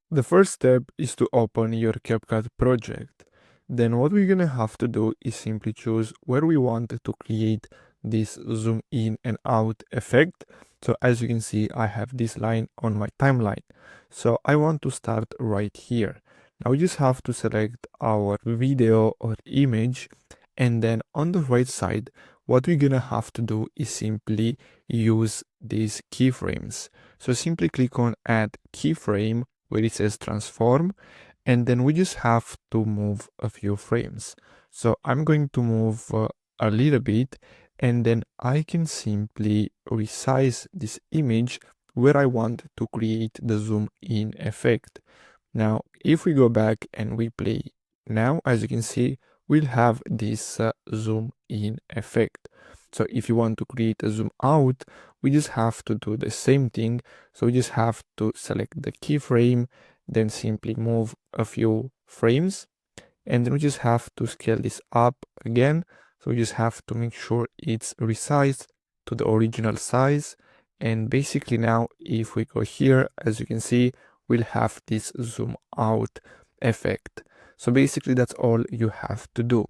The first step is to open your CapCut project. Then what we're gonna have to do is simply choose where we want to create this zoom in and out effect. So as you can see, I have this line on my timeline. So I want to start right here. Now we just have to select our video or image, and then on the right side, what we're gonna have to do is simply use these keyframes. So simply click on add keyframe where it says transform, and then we just have to move a few frames. So I'm going to move a little bit, and then I can simply resize this image where I want to create the zoom in effect. Now, if we go back and we play now, as you can see, we'll have this zoom in effect. So if you want to create a zoom out, we just have to do the same thing. So we just have to select the keyframe, then simply move a few frames, and then we just have to scale this up again. So we just have to make sure it's resized to the original size. And basically now, if we go here, as you can see, we'll have this zoom out effect. So basically that's all you have to do.